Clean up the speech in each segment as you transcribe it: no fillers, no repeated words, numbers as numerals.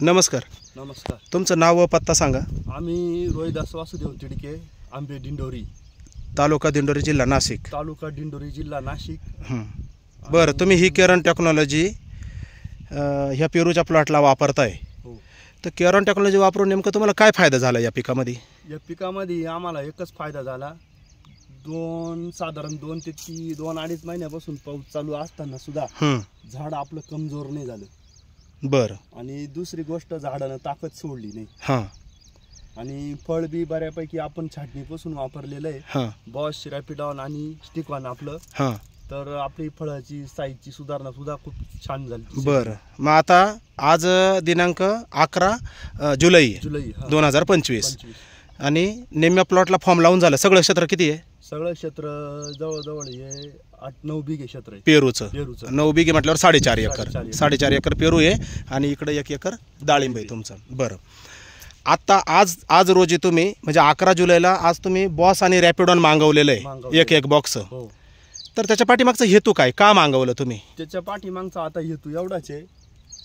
नमस्कार. नमस्कार. तुमचं नाव व पत्ता सांगा. आम्ही रोहिदास वासुदेव तिडके, आंबे दिंडोरी, तालुका दिंडोरी, जिल्हा नाशिक. तालुका दिंडोरी, जिल्हा नाशिक. बरं, तुम्ही ही केरन टेक्नॉलॉजी ह्या पेरूच्या प्लॉटला वापरताय. हो. तर केरन टेक्नॉलॉजी वापरून नेमकं तुम्हाला काय फायदा झाला या पिकामध्ये? या पिकामध्ये आम्हाला एकच फायदा झाला. साधारण 2 ते 2.5 महिन्यापासून पाऊस चालू असताना सुद्धा झाड आपलं कमजोर नाही झालं. बरं. आणि दुसरी गोष्ट, झाडानं ताकद सोडली नाही. हां. आणि फळ बी बऱ्यापैकी आपण छाटणीपासून वापरलेलं आहे. हां. बॉश, रॅपिडॉन आणि स्टिकॉन आपलं. हां. तर आपली फळाची साईजची सुधारणा सुद्धा खूप छान झाली. बरं, मग आता आज दिनांक 11 जुलै 2025 आणि निम्म्या प्लॉटला फॉर्म लावून झालं. सगळं क्षेत्र किती आहे? सगळं क्षेत्र जवळजवळ हे 8-9 बिघे क्षेत्र आहे पेरूचं. 9 बिघे म्हटल्यावर 4.5 एकर. 4.5 एकर पेरू आहे आणि इकडे 1 एकर डाळिंब आहे तुमचं. बरं, आता आज रोजी तुम्ही म्हणजे 11 जुलैला आज तुम्ही बॉस आणि रॅपिडॉन मागवलेलं आहे एक बॉक्स. तर त्याच्या पाठीमागचा हेतू काय, का मागवलं तुम्ही? त्याच्या पाठीमागचा आता हेतू एवढाच आहे,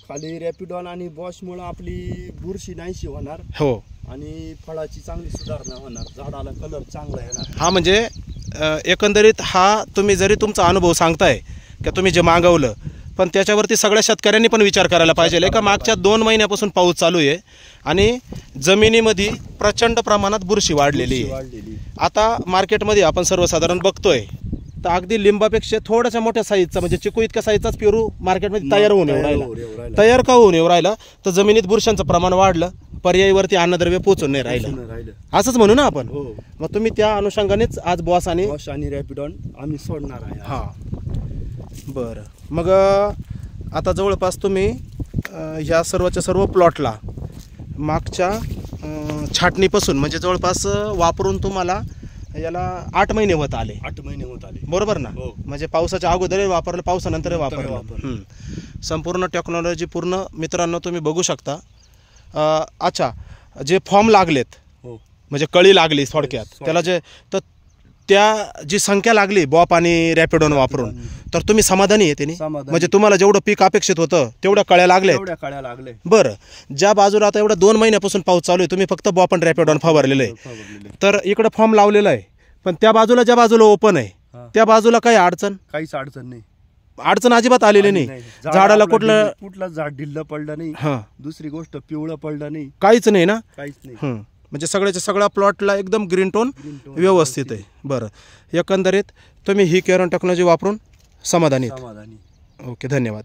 खाली रॅपिडॉन आणि बॉशमुळे आपली बुरशी नाहीशी होणार. हो. आणि फळाची चांगली सुधारणा होणार, झाडाला कलर चांगला येणार. हा, म्हणजे एकंदरीत हा तुम्ही जरी तुमचा अनुभव सांगताय की तुम्ही जे मागवलं, पण त्याच्यावरती सगळ्या शेतकऱ्यांनी पण विचार करायला पाहिजे का मागच्या 2 महिन्यापासून पाऊस चालू आहे आणि जमिनीमध्ये प्रचंड प्रमाणात बुरशी वाढलेली आहे. आता मार्केटमध्ये आपण सर्वसाधारण बघतोय तर अगदी लिंबापेक्षा थोड्याशा मोठ्या साईजचा म्हणजे चिकू इतक्या साईजचाच पेरू मार्केटमध्ये तयार होऊन येऊ राहिला. तयार का होऊन येऊ राहिला? तर जमिनीत बुरशांचं प्रमाण वाढलं, पर्यायीवरती अन्नद्रव्य पोचून नाही राहिलं, असंच म्हणू ना आपण. मग तुम्ही त्या अनुषंगानेच आज बॉस आणि रॅपिडॉन आम्ही सोडणार आहे. हां. बरं, मग आता जवळपास तुम्ही ह्या सर्वच्या सर्व प्लॉटला मागच्या छाटणीपासून म्हणजे जवळपास वापरून तुम्हाला याला 8 महिने होत आले. 8 महिने होत आले, बरोबर ना? म्हणजे पावसाच्या अगोदरही वापरलं, पावसानंतरही वापरलं. संपूर्ण टेक्नॉलॉजी पूर्ण मित्रांनो तुम्ही बघू शकता. अच्छा, जे फॉर्म लागलेत म्हणजे कळी लागली थोडक्यात त्याला, जे तर त्या जी संख्या लागली बॉप आणि रॅपिडॉन वापरून, तर तुम्ही समाधानी आहे त्याने? म्हणजे तुम्हाला जेवढं पीक अपेक्षित होतं तेवढ्या कळ्या लागल्या? बरं, ज्या बाजूला आता एवढा 2 महिन्यापासून पाऊस चालू आहे, तुम्ही फक्त बॉप आणि रॅपिडॉन फवारलेलं आहे, तर इकडे फॉर्म लावलेला आहे, पण त्या बाजूला ज्या बाजूला ओपन आहे त्या बाजूला काही काहीच अडचण नाही. अडचण अजिबात आलेली नाही. झाडाला कुठलं झाड ढिल्लं पडलं नाही. दुसरी गोष्ट, पिवळं पडलं नाही, काहीच नाही ना? काहीच नाही. म्हणजे सगळ्या प्लॉटला एकदम ग्रीन टोन व्यवस्थित आहे. बरं, एकंदरीत तुम्ही ही केरन टेक्नॉलॉजी वापरून समाधानी? समाधानी. ओके, धन्यवाद.